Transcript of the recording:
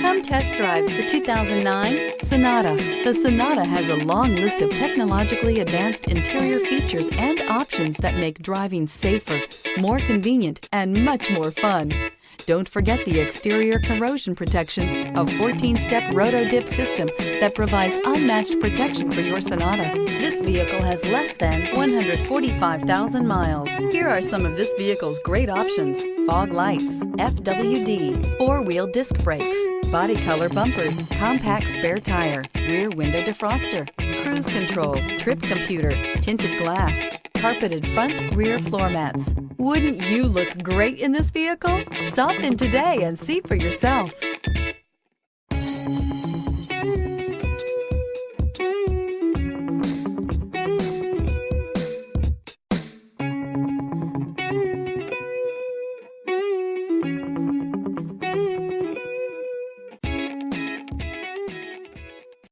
Come test drive the 2009 Sonata. The Sonata has a long list of technologically advanced interior features and options that make driving safer, more convenient, and much more fun. Don't forget the exterior corrosion protection, a 14-step roto-dip system that provides unmatched protection for your Sonata. This vehicle has less than 145,000 miles. Here are some of this vehicle's great options: fog lights, FWD, four-wheel disc brakes, body color bumpers, compact spare tire, rear window defroster, cruise control, trip computer, tinted glass, carpeted front rear floor mats. Wouldn't you look great in this vehicle? Stop in today and see for yourself.